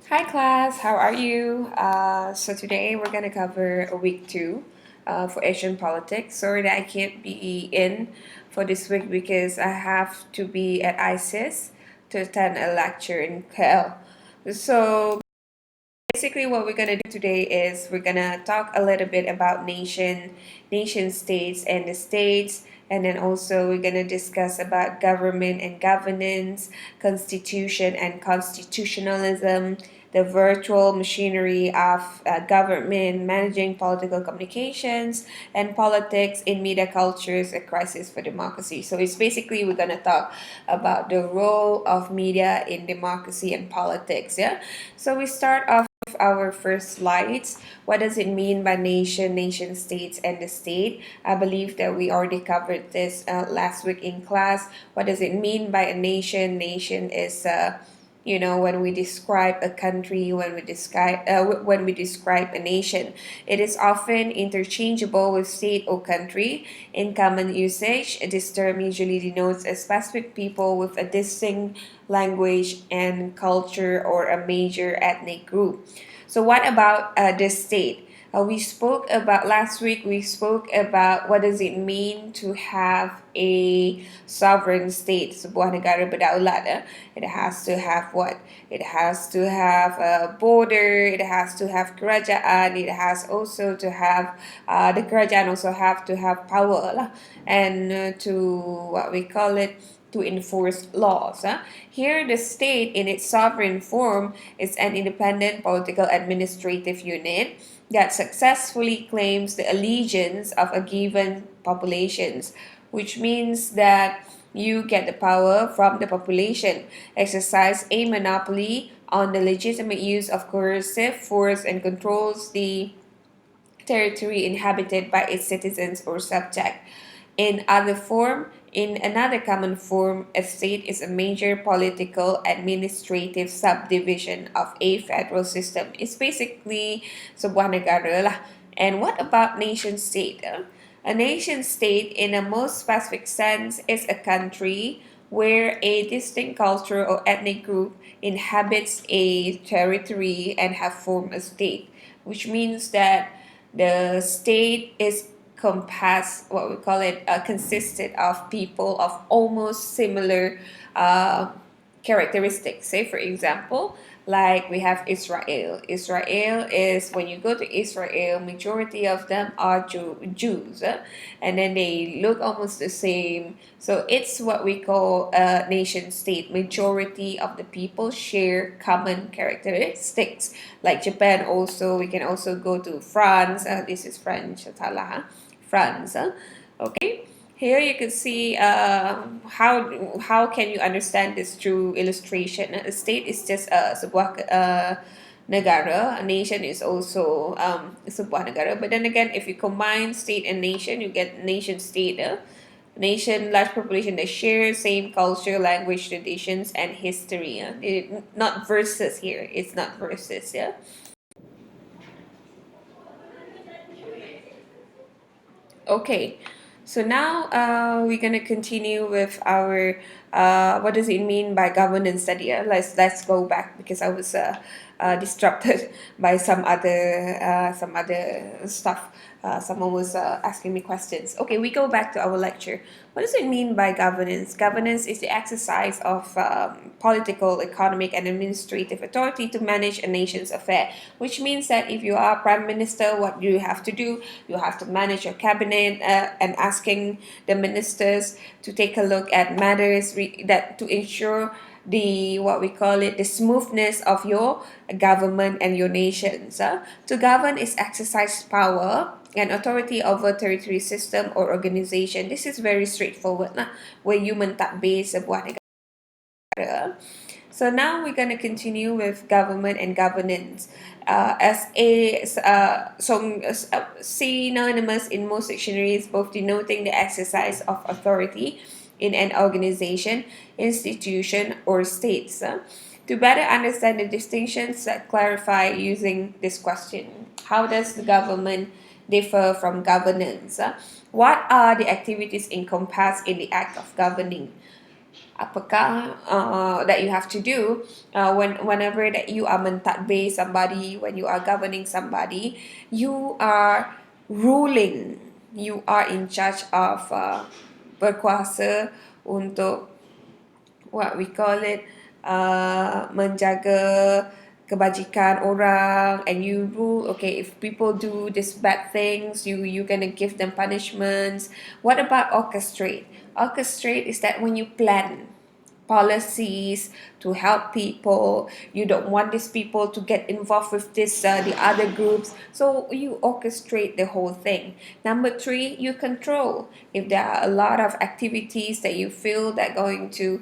Hi class, how are you? So today we're gonna cover a week two for Asian politics. Sorry that I can't be in for this week because I have to be at ISIS to attend a lecture in KL. So basically what we're gonna do today is we're gonna talk a little bit about nation states and the states, and then also we're gonna discuss about government and governance, constitution and constitutionalism, the virtual machinery of government, managing political communications, and politics in media cultures, a crisis for democracy. So it's basically we're gonna talk about the role of media in democracy and politics. Yeah. So we start off our first slides. What does it mean by nation states, and the state? I believe that we already covered this last week in class. What does it mean by a nation? Nation is when we describe a country, when we describe a nation, it is often interchangeable with state or country. In common usage, this term usually denotes a specific people with a distinct language and culture or a major ethnic group. So what about the state? We spoke about last week. We spoke about what does it mean to have a sovereign state, sebuah negara berdaulat. It has to have what? It has to have a border. It has to have kerajaan. It has also to have the kerajaan also have to have power lah, and to what we call it, to enforce laws. Here, the state in its sovereign form is an independent political administrative unit that successfully claims the allegiance of a given population, which means that you get the power from the population, exercise a monopoly on the legitimate use of coercive force, and controls the territory inhabited by its citizens or subject. In another common form, a state is a major political administrative subdivision of a federal system. It's basically sebuah negara lah. And what about nation state? A nation state, in a most specific sense, is a country where a distinct culture or ethnic group inhabits a territory and have formed a state, which means that the state is compass what we call it consisted of people of almost similar uh, characteristics. Say for example, like we have Israel. Israel is, when you go to Israel, majority of them are Jews, and then they look almost the same. So it's what we call a nation state. Majority of the people share common characteristics. Like Japan also, we can also go to France. This is French, France. Okay. Here you can see how can you understand this through illustration. A state is just sebuah negara. A nation is also sebuah negara. But then again, if you combine state and nation, you get nation state. Nation, large population that share same culture, language, traditions, and history. Not versus here. It's not versus. Yeah. Okay, so now we're gonna continue with our what does it mean by governance study? Let's go back because I was distracted by some other stuff. Someone was asking me questions. Okay, we go back to our lecture. What does it mean by governance? Governance is the exercise of political, economic, and administrative authority to manage a nation's affair, which means that if you are prime minister, what you have to do, you have to manage your cabinet and asking the ministers to take a look at matters that to ensure the what we call it the smoothness of your government and your nations. To govern is exercise power and authority over territory, system, or organization. This is very straightforward lah, where you mentadbir sebuah negara. So now we're going to continue with government and governance. As a synonymous in most dictionaries, both denoting the exercise of authority in an organization, institution, or states. To better understand the distinctions, let's clarify using this question. How does the government differ from governance? What are the activities encompassed in the act of governing? apakah that you have to do whenever that you are mentadbir somebody, when you are governing somebody, you are ruling, you are in charge of berkuasa untuk what we call it, menjaga kebajikan orang, and you rule, okay, if people do these bad things, you gonna give them punishments. What about orchestrate? Orchestrate is that when you plan policies to help people, you don't want these people to get involved with this the other groups, so you orchestrate the whole thing. Number three, you control. If there are a lot of activities that you feel that going to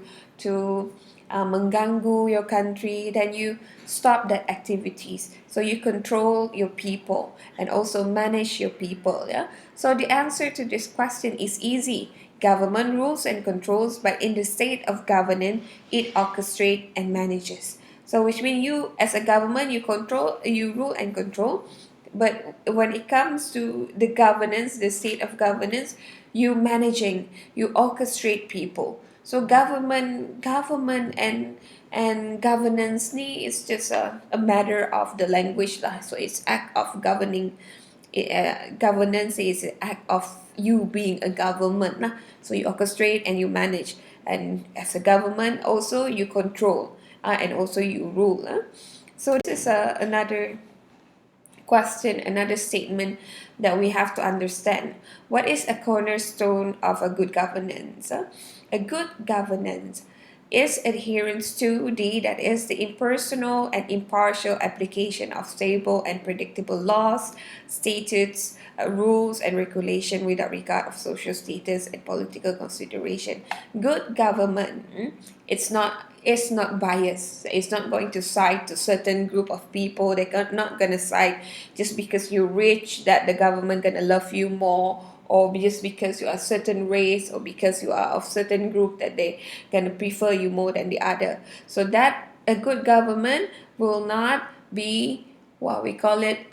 mengganggu your country, then you stop that activities. So you control your people and also manage your people. Yeah. So the answer to this question is easy. Government rules and controls, but in the state of governing, it orchestrates and manages. So which means you, as a government, you control, you rule and control. But when it comes to the governance, the state of governance, you managing, you orchestrate people. So government and governance ni is just a matter of the language lah. So it's act of governing. Governance is an act of you being a government lah. So you orchestrate and you manage, and as a government also you control and also you rule. So this is another question, another statement that we have to understand. What is a cornerstone of a good governance? A good governance is adherence to that is the impersonal and impartial application of stable and predictable laws, statutes, rules and regulation without regard of social status and political consideration. Good government, it's not biased. It's not going to side to certain group of people. They're not gonna side just because you're rich that the government gonna love you more, or just because you are a certain race, or because you are of certain group that they gonna prefer you more than the other. So that a good government will not be what we call it,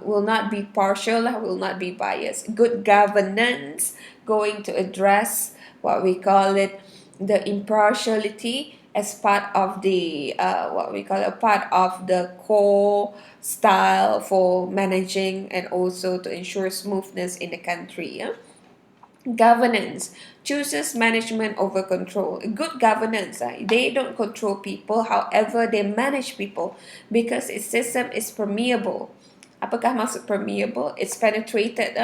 will not be partial, will not be biased. Good governance going to address what we call it, the impartiality as part of the what we call a part of the core style for managing and also to ensure smoothness in the country. Yeah? Governance chooses management over control. Good governance, they don't control people, however they manage people because its system is permeable. Apakah maksud permeable? It's penetrated.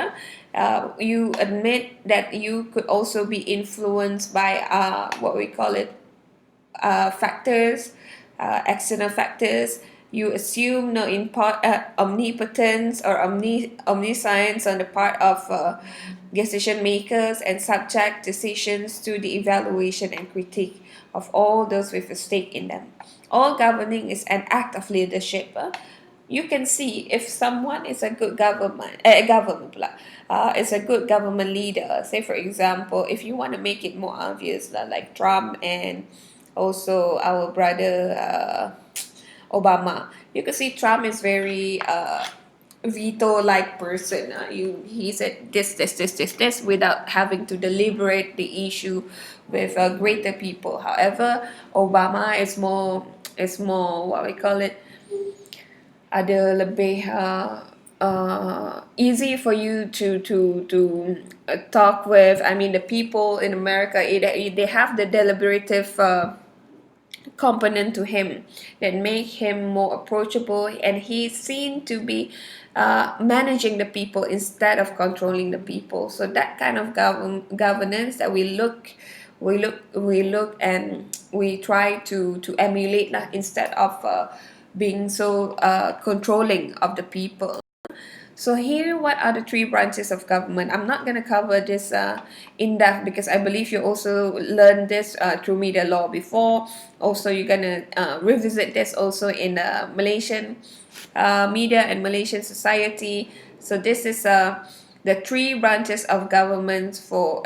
You admit that you could also be influenced by what we call it, factors, external factors. You assume no omnipotence or omniscience on the part of decision makers and subject decisions to the evaluation and critique of all those with a stake in them. All governing is an act of leadership. You can see if someone is a good is a good government leader. Say for example, if you want to make it more obvious, like Trump and also our brother Obama. You can see Trump is very veto-like person. He said this without having to deliberate the issue with greater people. However, Obama is more what we call it, ada lebih easy for you to talk with. I mean, the people in America, they have the deliberative component to him that make him more approachable, and he's seen to be managing the people instead of controlling the people. So that kind of governance that we look and we try to emulate instead of being so controlling of the people. So here, what are the three branches of government? I'm not going to cover this in depth because I believe you also learned this through media law before. Also, you're going to revisit this also in Malaysian media and Malaysian society. So this is the three branches of government for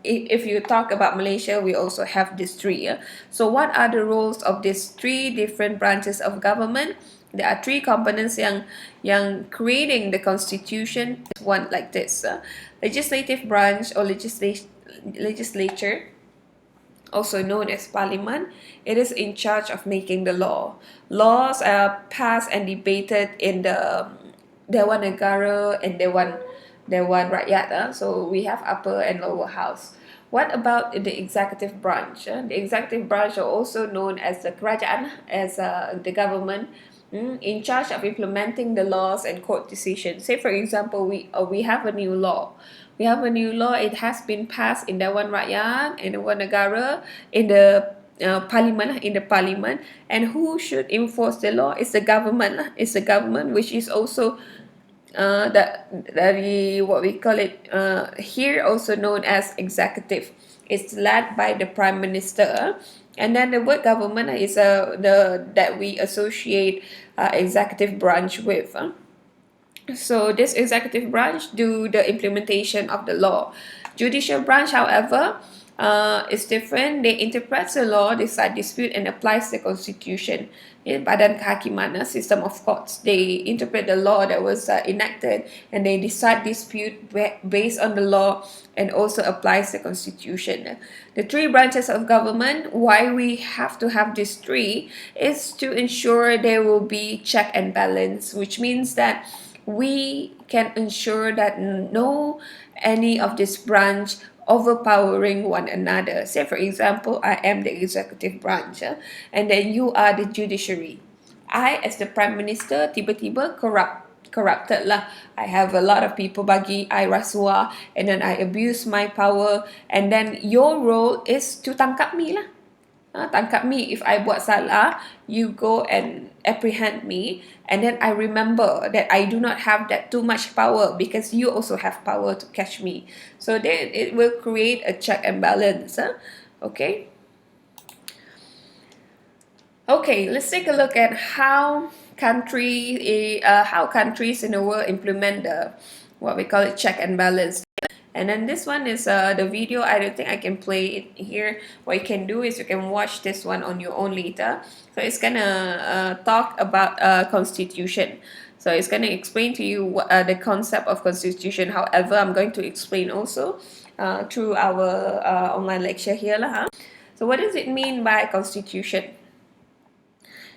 if you talk about Malaysia, we also have these three. So what are the roles of these three different branches of government? There are three components yang creating the constitution. One like this: legislative branch or legislature, also known as Parliament. It is in charge of making the law. Laws are passed and debated in the Dewan Negara and Dewan Rakyat. So we have upper and lower house. What about the executive branch? The executive branch are also known as the kerajaan, as the government, in charge of implementing the laws and court decisions. Say, for example, we have a new law. We have a new law. It has been passed in Dewan Rakyat, in Dewan Negara, in the parliament, and who should enforce the law is the government. It's the government, which is also dari what we call it here, also known as executive. It's led by the prime minister. And then the word government is the that we associate executive branch with. So this executive branch do the implementation of the law. Judicial branch, however, is different. They interpret the law, decide dispute, and applies the constitution. In Badan Kehakiman, system of courts, they interpret the law that was enacted, and they decide dispute based on the law and also applies the constitution. The three branches of government, why we have to have these three, is to ensure there will be check and balance, which means that we can ensure that no any of this branch overpowering one another. Say, for example, I am the executive branch, and then you are the judiciary. I, as the prime minister, tiba-tiba corrupted lah. I have a lot of people bagi I rasuah, and then I abuse my power, and then your role is to tangkap me lah. Tangkap me if I buat salah, you go and apprehend me, and then I remember that I do not have that too much power because you also have power to catch me. So then it will create a check and balance. Okay. Okay, let's take a look at how countries in the world implement the what we call it check and balance. And then this one is the video. I don't think I can play it here. What you can do is you can watch this one on your own later. So it's gonna talk about constitution. So it's gonna explain to you what, the concept of constitution. However, I'm going to explain also through our online lecture here lah. So what does it mean by constitution?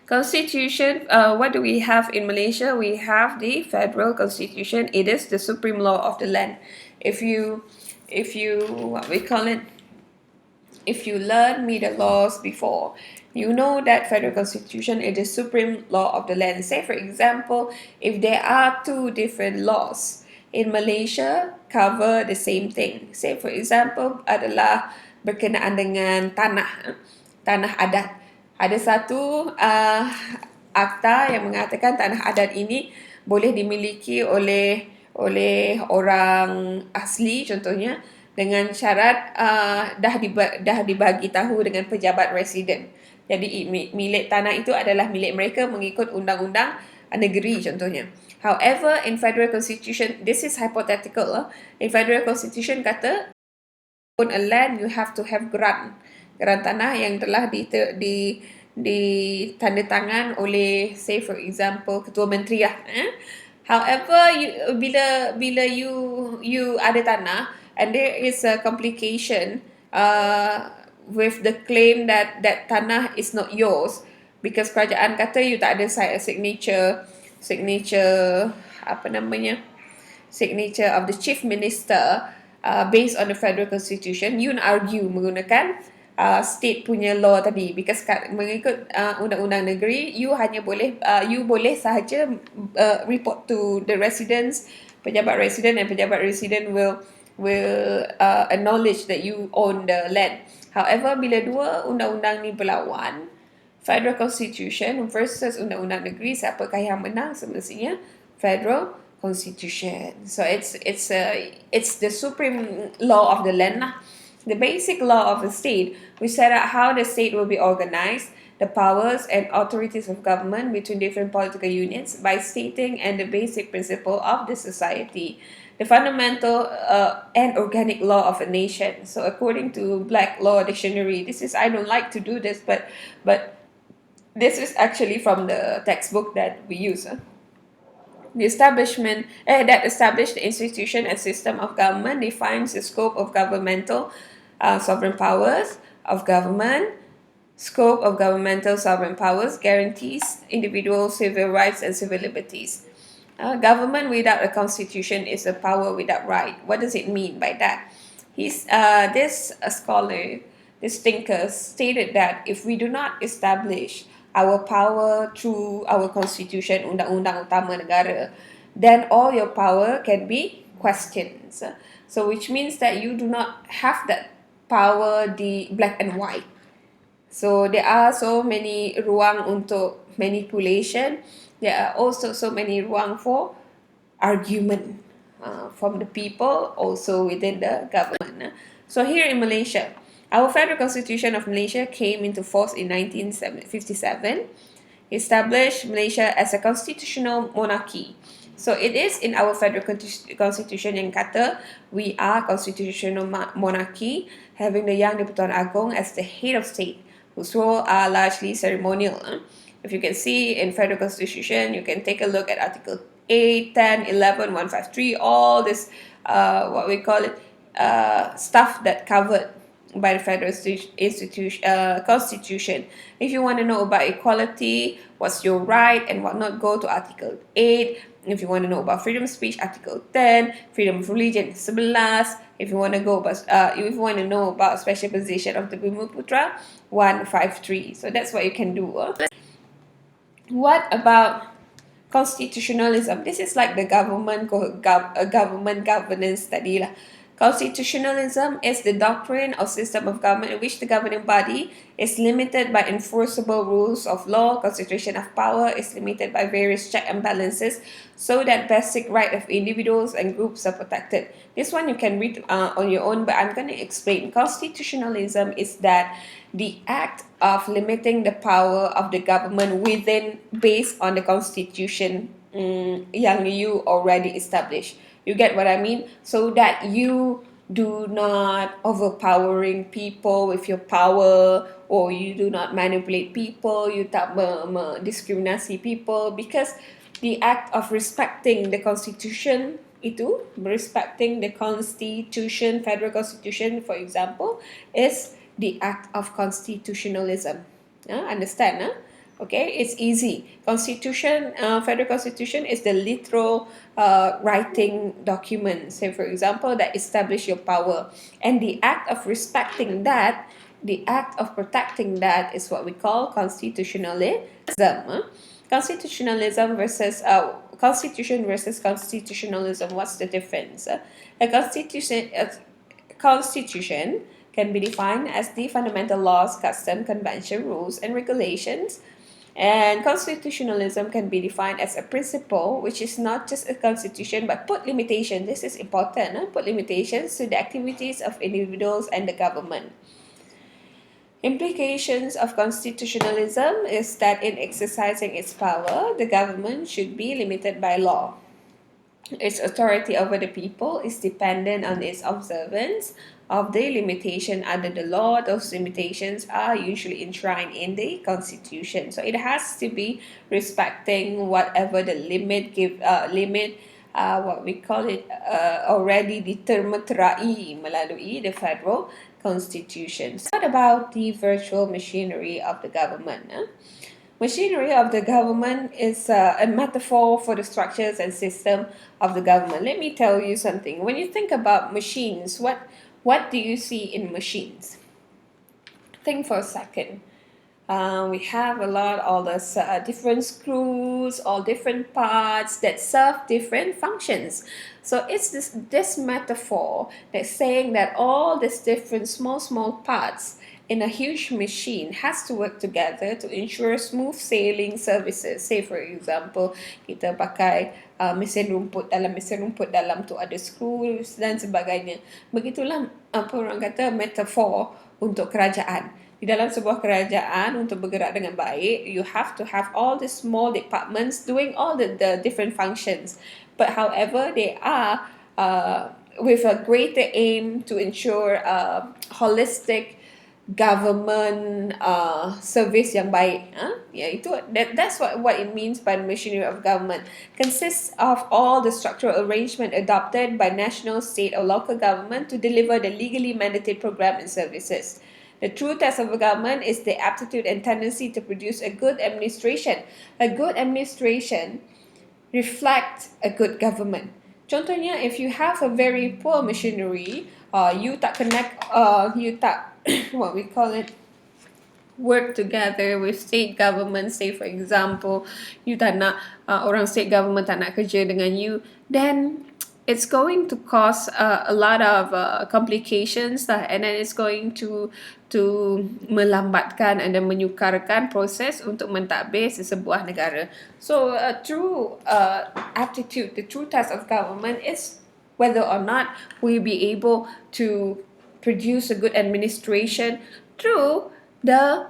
Constitution, what do we have in Malaysia? We have the federal constitution. It is the supreme law of the land. If you what we call it, if you learn me the laws before, you know that federal constitution is the supreme law of the land. Say, for example, if there are two different laws in Malaysia cover the same thing. Say, for example, adalah berkenaan dengan tanah adat. Ada satu akta yang mengatakan tanah adat ini boleh dimiliki oleh orang asli, contohnya dengan syarat dah dibagi tahu dengan pejabat residen. Jadi milik tanah itu adalah milik mereka mengikut undang-undang negeri, contohnya. However, in federal constitution, this is hypothetical. In federal constitution kata, own a land, you have to have grant tanah yang telah ditandatangan oleh, say for example, ketua menteri lah. However, bila you ada tanah and there is a complication with the claim that tanah is not yours because kerajaan kata you tak ada signature signature of the chief minister based on the federal constitution, you argue menggunakan state punya law tadi, because mengikut undang-undang negeri you boleh sahaja report to the residents, pejabat resident, and pejabat resident will acknowledge that you own the land. However, bila dua undang-undang ni berlawan, federal constitution versus undang-undang negeri, siapakah yang menang? Semestinya federal constitution. So it's the supreme law of the land lah. The basic law of the state, which set out how the state will be organized, the powers and authorities of government between different political unions by stating and the basic principle of the society, the fundamental and organic law of a nation. So according to Black Law Dictionary, I don't like to do this, but this is actually from the textbook that we use. The establishment that established the institution and system of government defines the scope of governmental sovereign powers, of government. Scope of governmental sovereign powers guarantees individual civil rights and civil liberties. Government without a constitution is a power without right. What does it mean by that? This scholar, this thinker stated that if we do not establish our power through our constitution, undang-undang utama negara, then all your power can be questioned. So which means that you do not have that power the black and white. So there are so many ruang untuk manipulation. There are also so many ruang for argument from the people, also within the government. So here in Malaysia, our Federal Constitution of Malaysia came into force in 1957, established Malaysia as a constitutional monarchy. So it is in our federal constitution yang kata we are constitutional monarchy, having the Yang di-Pertuan Agong as the head of state, whose role are largely ceremonial. If you can see in federal constitution, you can take a look at Article 8, 10, 11, 153, all this, what we call it, stuff that covered by the federal constitution. If you want to know about equality, what's your right and what not, go to Article 8. If you want to know about freedom of speech, Article 10, freedom of religion, 11. If you want to go about, if you want to know about special position of the Bhumuputra, 153. So that's what you can do. What about constitutionalism? This is like the government governance study lah. Constitutionalism is the doctrine or system of government in which the governing body is limited by enforceable rules of law. Concentration of power is limited by various check and balances so that basic rights of individuals and groups are protected. This one you can read on your own, but I'm going to explain. Constitutionalism is that the act of limiting the power of the government within based on the constitution yang you already established. You get what I mean? So that you do not overpowering people with your power, or you do not manipulate people, you tak diskriminasi people, because the act of respecting the constitution itu, respecting the constitution, federal constitution for example, is the act of constitutionalism. Understand? Okay, it's easy. Constitution, federal constitution is the literal writing document, say for example, that establish your power. And the act of respecting that, the act of protecting that is what we call constitutionalism. Constitutionalism versus constitution versus constitutionalism. What's the difference? A constitution can be defined as the fundamental laws, custom, convention, rules, and regulations. And constitutionalism can be defined as a principle which is not just a constitution but put limitations. This is important. Put limitations to the activities of individuals and the government. Implications of constitutionalism is that in exercising its power, the government should be limited by law. Its authority over the people is dependent on its observance of the limitation under the law. Those limitations are usually enshrined in the constitution. So it has to be respecting whatever the limit what we call it already ditermeterai melalui the federal constitution. So what about the virtual machinery of the government? Machinery of the government is a metaphor for the structures and system of the government. Let me tell you something. When you think about machines, what do you see in machines? Think for a second. We have a lot, all those different screws, all different parts that serve different functions. So it's this metaphor that's saying that all these different small parts in a huge machine has to work together to ensure smooth sailing services. Say for example, kita pakai mesin rumput dalam tu ada screws dan sebagainya. Begitulah apa orang kata metafor untuk kerajaan. Di dalam sebuah kerajaan untuk bergerak dengan baik, you have to have all the small departments doing all the different functions. But however, they are with a greater aim to ensure holistic government service yang baik. That's what it means by the machinery of government. Consists of all the structural arrangement adopted by national, state or local government to deliver the legally mandated program and services. The true test of a government is the aptitude and tendency to produce a good administration. A good administration reflects a good government. Contohnya, if you have a very poor machinery, you tak connect, you tak what we call it, work together with state government. Say for example, you tak nak orang state government tak nak kerja dengan you, then it's going to cause a lot of complications lah, and then it's going to melambatkan dan menyukarkan proses untuk mentadbir sesebuah negara. So true aptitude, the true test of government is whether or not we be able to produce a good administration through the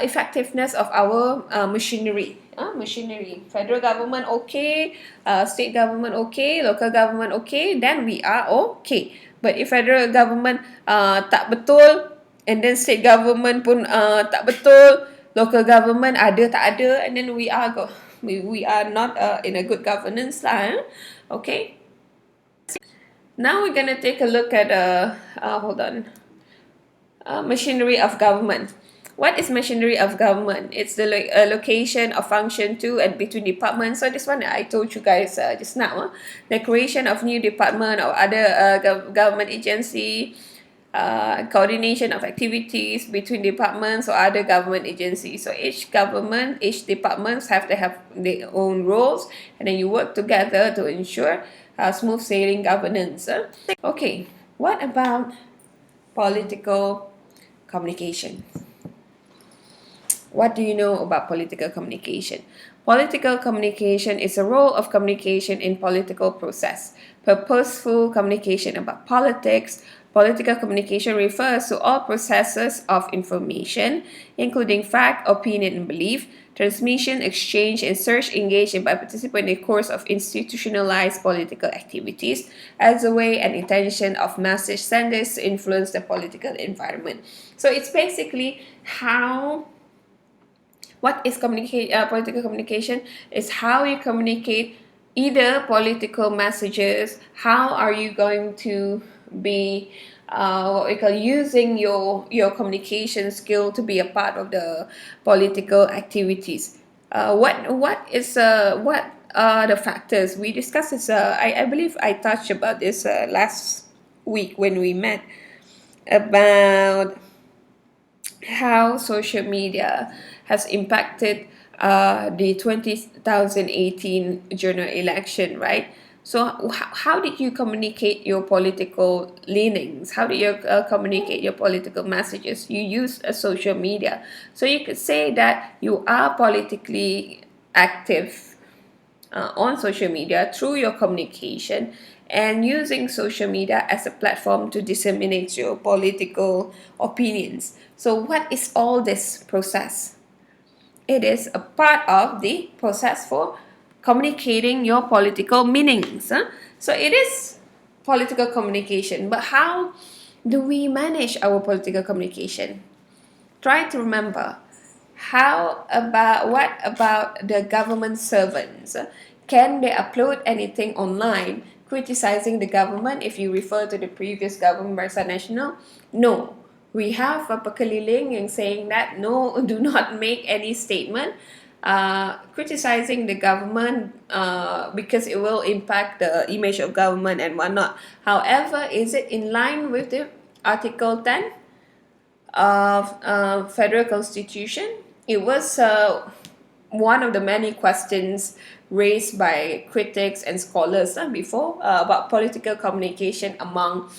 effectiveness of our machinery. Machinery. Federal government okay, state government okay, local government okay, then we are okay. But if federal government tak betul, and then state government pun tak betul, local government ada tak ada, and then we are not in a good governance lah. Okay. Now we're gonna take a look at machinery of government. What is machinery of government? It's the location of function to and between departments. So this one I told you guys just now. The creation of new department or other government agency, coordination of activities between departments or other government agencies. So each departments have to have their own roles, and then you work together to ensure smooth sailing governance. Okay, what about political communication? What do you know about political communication? Political communication is a role of communication in political process. Purposeful communication about politics. Political communication refers to all processes of information, including fact, opinion, and belief, transmission, exchange, and search engaged in by participants in the course of institutionalized political activities as a way and intention of message senders to influence the political environment. So it's basically what is political communication is how you communicate either political messages, how are you going to be what we call using your communication skill to be a part of the political activities. What are the factors? We discussed this, I believe I touched about this last week when we met, about how social media has impacted the 2018 general election, right? So how did you communicate your political leanings? How do you communicate your political messages? You use social media. So you could say that you are politically active on social media through your communication and using social media as a platform to disseminate your political opinions. So what is all this process? It is a part of the process for communicating your political meanings. So it is political communication. But how do we manage our political communication? Try to remember. What about the government servants? Can they upload anything online criticizing the government if you refer to the previous government, Barisan Nasional? No. We have a Pekeliling yang saying that no, do not make any statement criticizing the government because it will impact the image of government and whatnot. However, is it in line with the Article 10 of Federal Constitution? It was one of the many questions raised by critics and scholars before about political communication among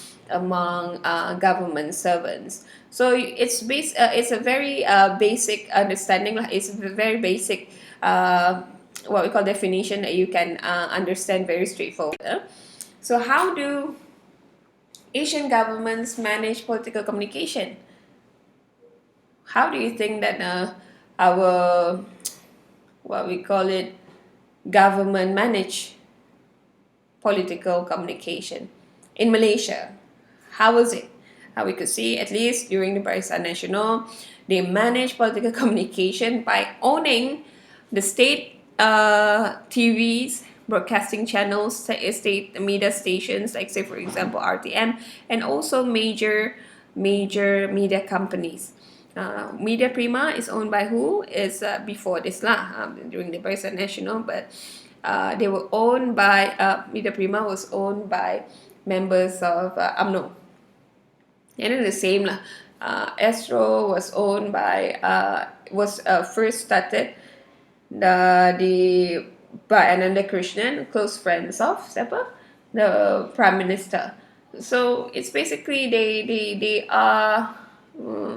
government servants. So it's a very basic understanding. It's a very basic what we call definition that you can understand very straightforward. So how do Asian governments manage political communication? How do you think that our what we call it government manage political communication in Malaysia? How was it? We could see, at least during the Barisan Nasional, they manage political communication by owning the state TVs, broadcasting channels, state media stations, like say for example RTM, and also major major media companies. Media Prima is owned by who? Is before this lah, during the Barisan Nasional, but they were owned by Media Prima was owned by members of UMNO. And then the same lah. Astro was owned by was first started the by Ananda Krishnan, close friends of siapa? The Prime Minister. So it's basically they are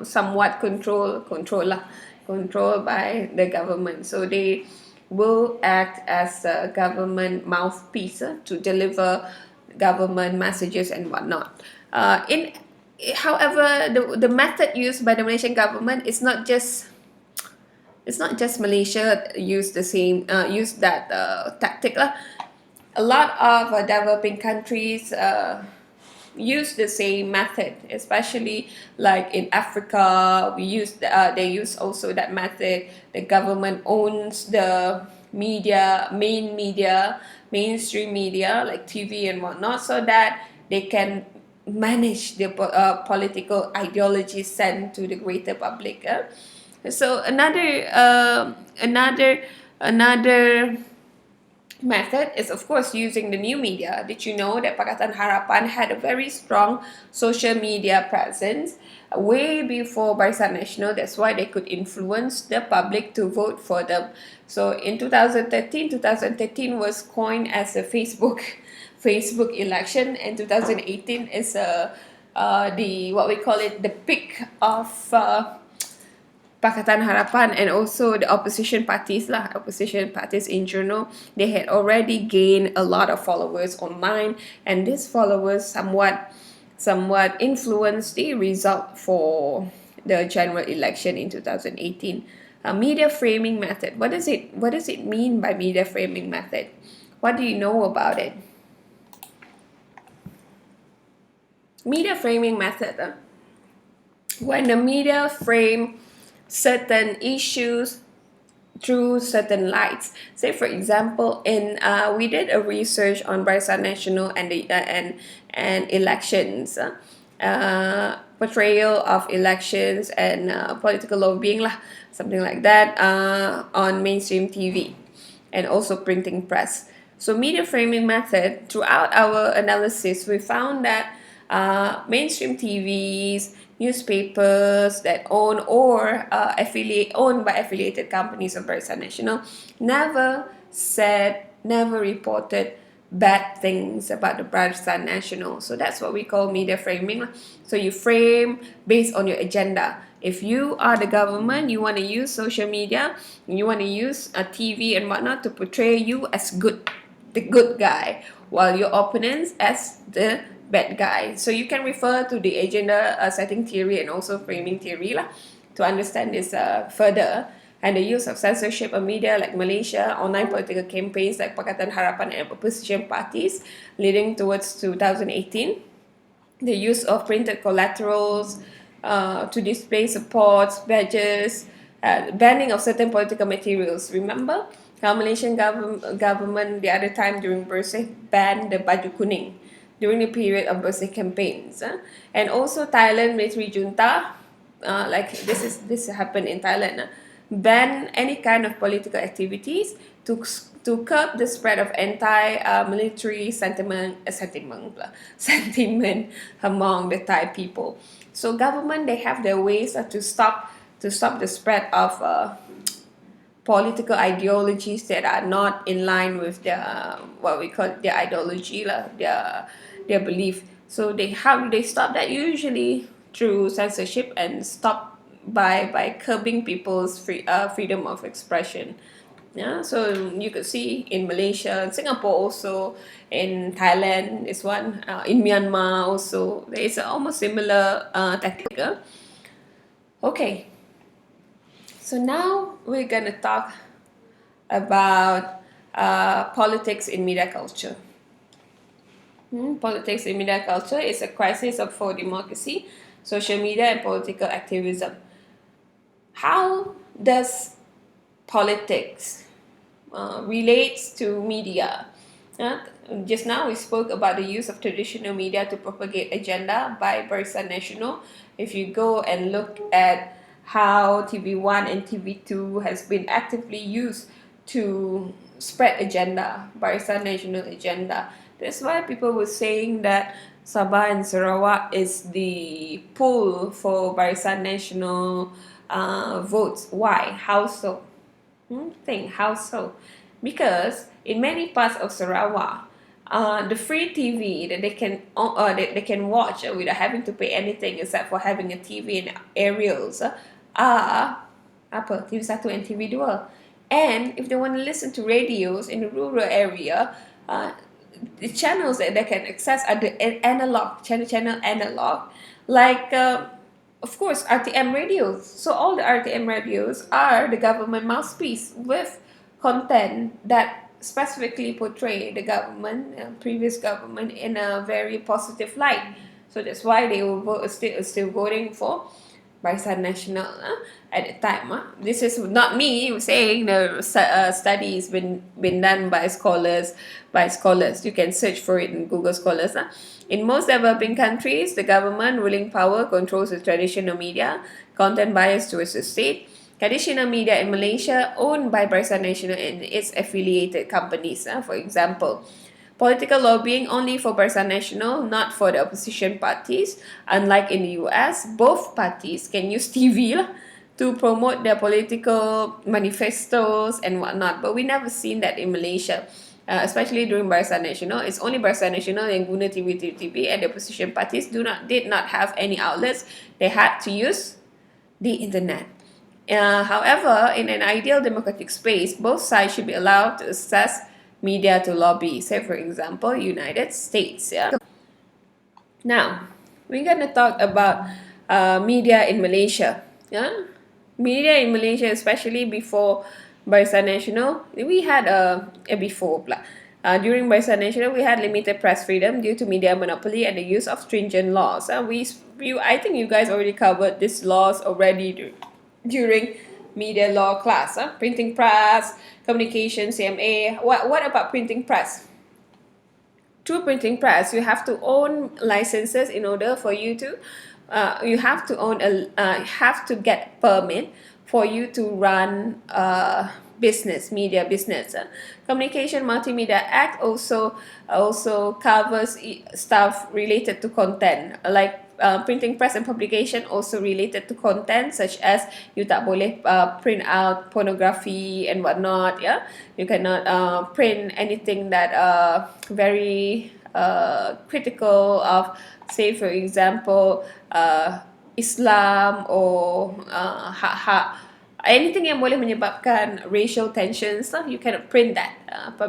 somewhat controlled by the government. So they will act as a government mouthpiece to deliver government messages and whatnot. However, the method used by the Malaysian government is not just Malaysia use that tactic lah. A lot of developing countries use the same method, especially like in Africa. They use also that method. The government owns the mainstream media like TV and whatnot, so that they can manage the political ideology sent to the greater public. So another method is of course using the new media. Did you know that Pakatan Harapan had a very strong social media presence way before Barisan Nasional? That's why they could influence the public to vote for them. So in 2013 was coined as a Facebook election, and 2018 is the what we call it, the peak of Pakatan Harapan, and also the opposition parties in general. They had already gained a lot of followers online, and these followers somewhat influenced the result for the general election in 2018. Media framing method. What does it mean by media framing method? What do you know about it? Media framing method. When the media frame certain issues through certain lights. Say for example, we did a research on Barisan Nasional and the and elections, portrayal of elections and political lobbying lah, something like that, on mainstream TV and also printing press. So media framing method, throughout our analysis, we found that mainstream TVs, newspapers that owned by affiliated companies of Barisan Nasional never reported bad things about the Barisan Nasional. So that's what we call media framing. So you frame based on your agenda. If you are the government, you want to use social media, you want to use a TV and whatnot to portray you as the good guy, while your opponents as the bad guy. So you can refer to the agenda setting theory and also framing theory lah, to understand this further. And the use of censorship of media like Malaysia, online political campaigns like Pakatan Harapan and opposition parties leading towards 2018. The use of printed collaterals to display supports, badges, banning of certain political materials. Remember how Malaysian government the other time during Bersih banned the baju kuning during the period of Bersih campaigns. And also Thailand military junta, like this happened in Thailand, ban any kind of political activities to curb the spread of anti-military sentiment among the Thai people. So government, they have their ways to stop the spread of political ideologies that are not in line with their what we call their ideology their belief. So how do they stop that? Usually through censorship, and stop by curbing people's freedom of expression. Yeah, so you could see in Malaysia, in Singapore also, in Thailand is one, in Myanmar also, there is almost similar tactic. Okay, so now we're gonna talk about politics in media culture. Politics in media culture is a crisis for democracy, social media, and political activism. How does politics relates to media? Uh, just now we spoke about the use of traditional media to propagate agenda by Barisan Nasional. If you go and look at how TV1 and TV2 has been actively used to spread agenda, Barisan Nasional agenda. That's why people were saying that Sabah and Sarawak is the pool for Barisan Nasional votes. Why? How so? Think how so? Because in many parts of Sarawak, the free TV that they can watch without having to pay anything except for having a TV and aerials are apa TV1 and TV2. And if they want to listen to radios in the rural area, the channels that they can access are the analog channel analog, like of course RTM radios. So all the RTM radios are the government mouthpiece with content that specifically portray the government, previous government, in a very positive light. So that's why they will vote, still voting for Barisan Nasional at the time. This is not me saying, the study has been done by scholars. You can search for it in Google Scholars. In most developing countries, the government ruling power controls the traditional media, content bias towards the state. Traditional media in Malaysia owned by Barisan Nasional and its affiliated companies. For example, political lobbying only for Barisan Nasional, not for the opposition parties. Unlike in the US, both parties can use TV lah, to promote their political manifestos and whatnot. But we never seen that in Malaysia. Especially during Barisan Nasional, it's only Barisan Nasional yang guna TV, and the opposition parties did not have any outlets. They had to use the internet. However, in an ideal democratic space, both sides should be allowed to access media to lobby. Say, for example, United States. Yeah. Now, we're gonna talk about media in Malaysia. Yeah, media in Malaysia, especially before Barisan Nasional, we had before during Barisan Nasional, we had limited press freedom due to media monopoly and the use of stringent laws. I think you guys already covered these laws already during media law class. Printing press, communication, CMA. What about printing press? Through printing press, you have to own licenses in order for you to you have to own have to get permit for you to run media business. Communication Multimedia Act also covers stuff related to content, like printing press and publication also related to content, such as you tak boleh print out pornography and whatnot. Yeah, you cannot print anything that very critical of, say for example, Islam or hak-hak, anything yang boleh menyebabkan racial tensions, you cannot print that,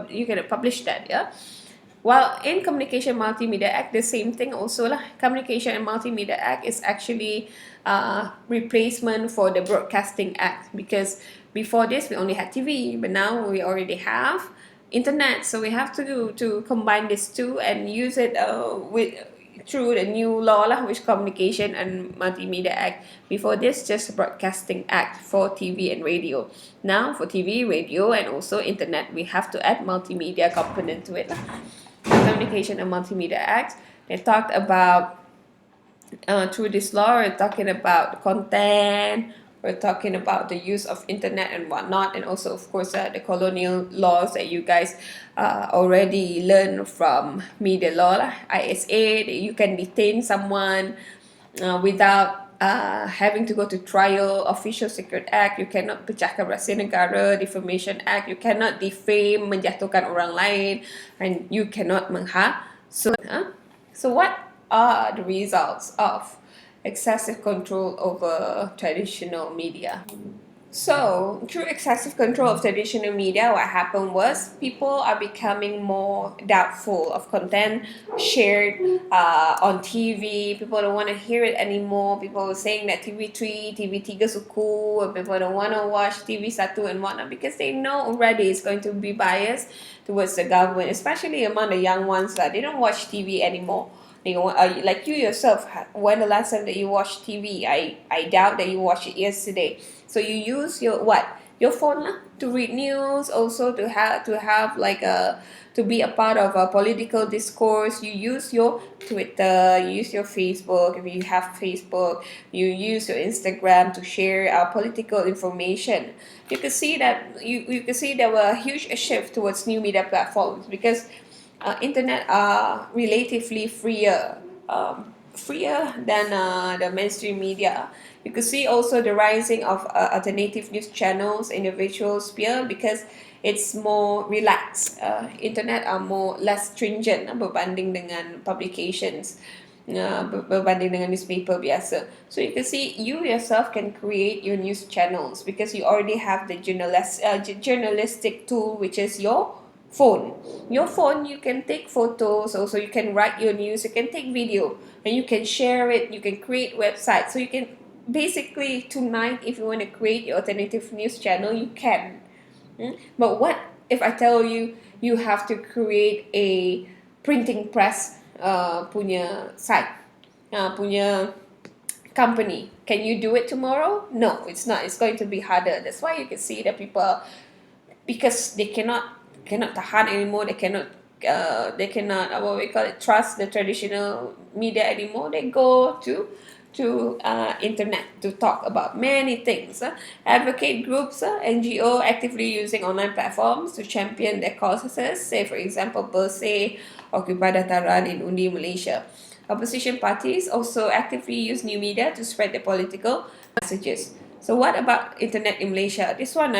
you cannot publish that. Yeah. While in Communication Multimedia Act, the same thing also lah. Communication and Multimedia Act is actually replacement for the Broadcasting Act, because before this we only had TV, but now we already have internet, so we have to combine these two and use it through the new law lah, which Communication and Multimedia Act. Before this, just Broadcasting Act for TV and radio. Now for TV, radio, and also internet, we have to add multimedia component to it lah. Communication and Multimedia Act, they talked about through this law, we're talking about content, we're talking about the use of internet and whatnot, and also of course the colonial laws that you guys already learned from media law lah. ISA, that you can detain someone without having to go to trial. Official Secret Act, you cannot pecahkan rahsia negara. Defamation Act, you cannot defame, menjatuhkan orang lain, and you cannot menghasut. So what are the results of excessive control over traditional media? So, through excessive control of traditional media, what happened was people are becoming more doubtful of content shared on TV. People don't want to hear it anymore. People were saying that TV3, TV3 suku, people don't want to watch TV1 and whatnot, because they know already it's going to be biased towards the government, especially among the young ones. They don't watch TV anymore. Like you yourself, when the last time that you watched TV? I doubt that you watched it yesterday. So you use your your phone lah, to read news, also to have like a to be a part of a political discourse. You use your Twitter, you use your Facebook. If you have Facebook, you use your Instagram to share political information. You can see that you can see there were a huge shift towards new media platforms because internet are relatively freer than the mainstream media. You could see also the rising of alternative news channels in the virtual sphere because it's more relaxed. Internet are more less stringent berbanding dengan publications. Berbanding dengan newspaper biasa. So you can see you yourself can create your news channels because you already have the journalistic tool, which is your phone. Your phone, you can take photos, also you can write your news, you can take video, and you can share it, you can create websites. So you can basically tonight, if you want to create your alternative news channel, you can. But what if I tell you you have to create a printing press punya site, punya company? Can you do it tomorrow? No, it's not. It's going to be harder. That's why you can see that people, because they cannot tahan anymore. They cannot what we call it, trust the traditional media anymore. They go to internet to talk about many things. Advocate groups, NGO actively using online platforms to champion their causes. Say for example, Bersih, Occupy Dataran in Undi, Malaysia. Opposition parties also actively use new media to spread their political messages. So what about internet in Malaysia? This one,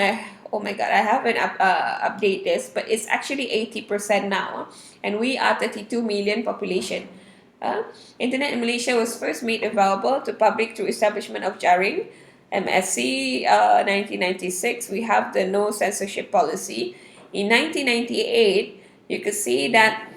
oh my god, I haven't update this, but it's actually 80% now, and we are 32 million population. Internet in Malaysia was first made available to public through establishment of Jaring, MSC, 1996. We have the no censorship policy. In 1998, you could see that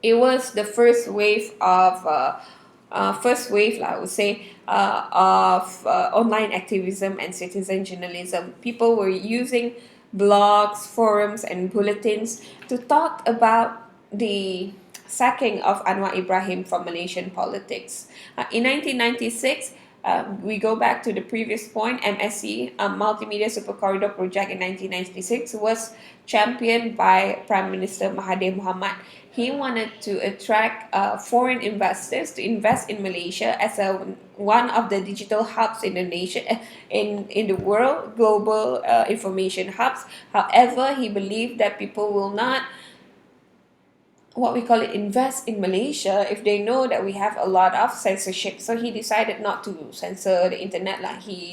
it was the first wave of I would say, of online activism and citizen journalism. People were using blogs, forums, and bulletins to talk about the sacking of Anwar Ibrahim from Malaysian politics. In 1996, we go back to the previous point. MSC, Multimedia Super Corridor Project in 1996, was championed by Prime Minister Mahathir Mohamad. He wanted to attract foreign investors to invest in Malaysia as one of the digital hubs in the nation, in the world, global information hubs. However, he believed that people will not, what we call it, invest in Malaysia if they know that we have a lot of censorship. So he decided not to censor the internet.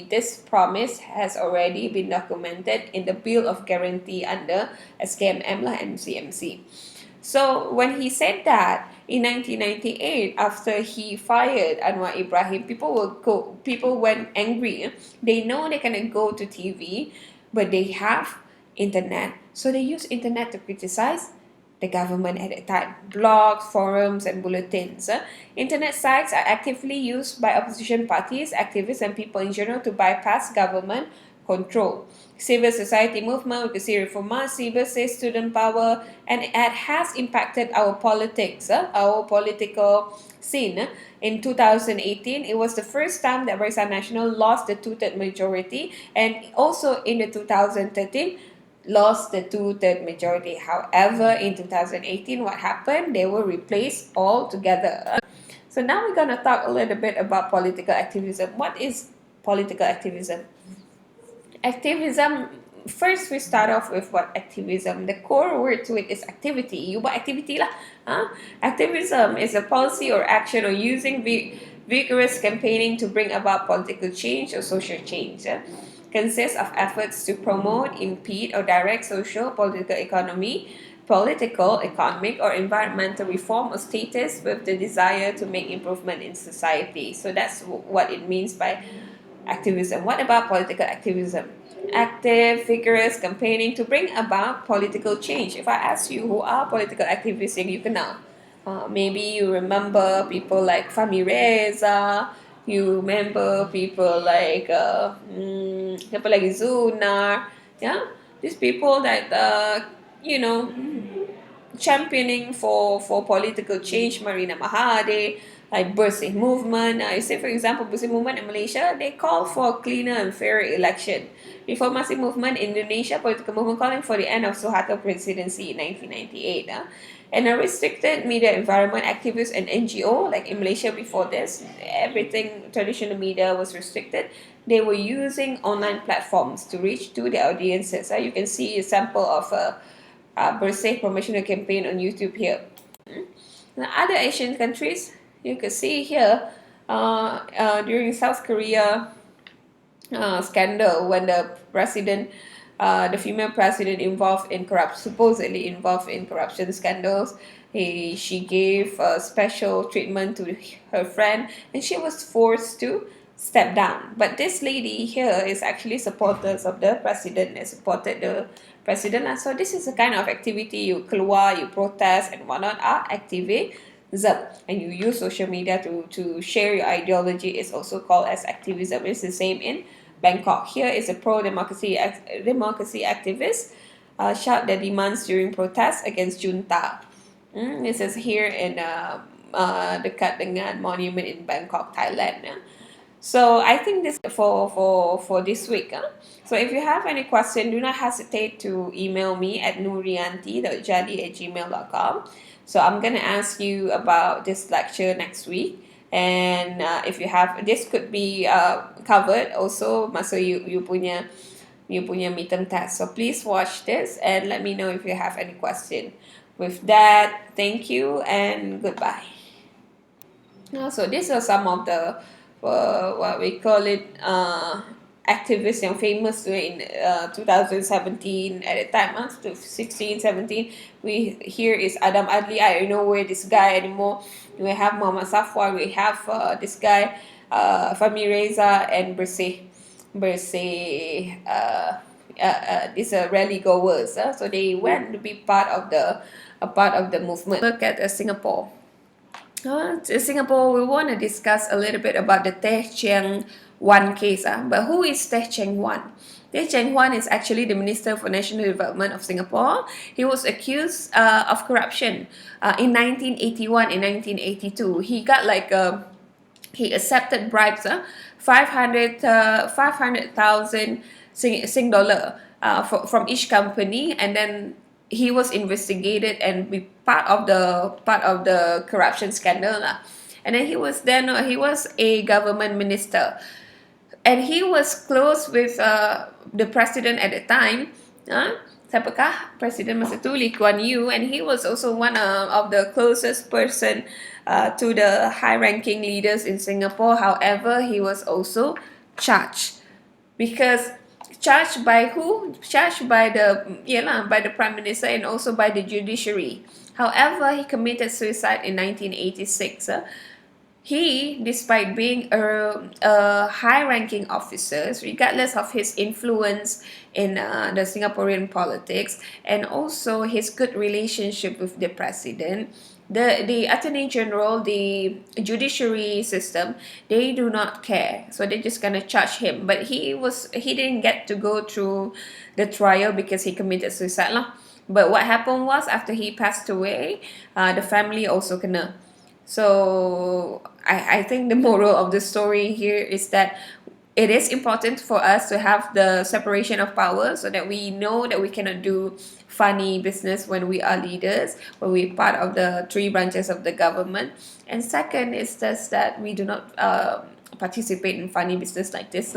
This promise has already been documented in the Bill of Guarantee under SKMM and CMC. So when he said that in 1998, after he fired Anwar Ibrahim, people went angry. They know they cannot go to TV, but they have internet. So they use internet to criticize the government at that time. Blogs, forums, and bulletins. Internet sites are actively used by opposition parties, activists, and people in general to bypass government control. Civil society movement, we could see reformasi, Bersih, student power, and it has impacted our politics, our political scene. In 2018, it was the first time that Barisan Nasional lost the two-third majority, and also in the 2013, lost the two-third majority. However, in 2018, what happened? They were replaced altogether. So now we're going to talk a little bit about political activism. What is political activism? Activism, first we start off with what activism. The core word to it is activity. You buat activity lah. Activism is a policy or action or using vigorous campaigning to bring about political change or social change. Consists of efforts to promote, impede, or direct social, political, economic, or environmental reform or status with the desire to make improvement in society. So that's what it means by activism. What about political activism? Active, vigorous campaigning to bring about political change. If I ask you who are political activists yang you kenal, maybe you remember people like Fahmi Reza, you remember people like siapa lagi, Zunar, yeah, these people that championing for political change. Marina Mahade, like Bersih movement. You say, for example, Bersih movement in Malaysia, they call for a cleaner and fairer election. Reformasi movement in Indonesia, political movement calling for the end of Suharto presidency in 1998. And a restricted media environment, activists and NGO, like in Malaysia before this, everything, traditional media was restricted. They were using online platforms to reach to their audiences. You can see a sample of a Bersih promotional campaign on YouTube here. In other Asian countries, you can see here during South Korea scandal when the female president supposedly involved in corruption scandals. She gave special treatment to her friend, and she was forced to step down. But this lady here is actually supporters of the president and supported the president. So this is a kind of activity you keluar, you protest and whatnot are activism, and you use social media to share your ideology is also called as activism. It's the same in Bangkok. Here is a pro-democracy democracy activist shout their demands during protests against junta. This is here in dekat dengan monument in Bangkok, Thailand. So I think this for this week. So if you have any question, do not hesitate to email me at nurianti.jadi@gmail.com. So I'm gonna ask you about this lecture next week. And if you have, this could be covered also masa you punya midterm test. So please watch this and let me know if you have any question. With that, thank you and goodbye. So these are some of the what we call it activists yang famous in 2017 at the time, 16, 17. Here is Adam Adli. I don't know where this guy anymore. We have Muhammad Safwan. We have this guy Fahmi Reza and these are rally goers. So they went to be part of the movement. Look at Singapore. Singapore, we want to discuss a little bit about the Teh Cheang Wan case. But who is Teh Cheang Wan? Teh Cheang Wan is actually the Minister for National Development of Singapore. He was accused of corruption in 1981 and 1982. He got he accepted bribes, 500,000 Sing dollar from each company, and then he was investigated and be part of the corruption scandal. And then he was a government minister, and he was close with the president at the time. Siapakah Presiden masa tu? Lee Kuan Yew, and he was also one of the closest person to the high-ranking leaders in Singapore. However, he was also charged because charged by who? Charged by the Prime Minister and also by the judiciary. However, he committed suicide in 1986. He, despite being a high-ranking officer, regardless of his influence in the Singaporean politics and also his good relationship with the president, the Attorney General, the judiciary system, they do not care. So they're just gonna charge him. But he didn't get to go through the trial because he committed suicide lah. But what happened was after he passed away, the family also kena. So I think the moral of the story here is that it is important for us to have the separation of power so that we know that we cannot do funny business when we are leaders, when we're part of the three branches of the government. And second is just that we do not participate in funny business like this.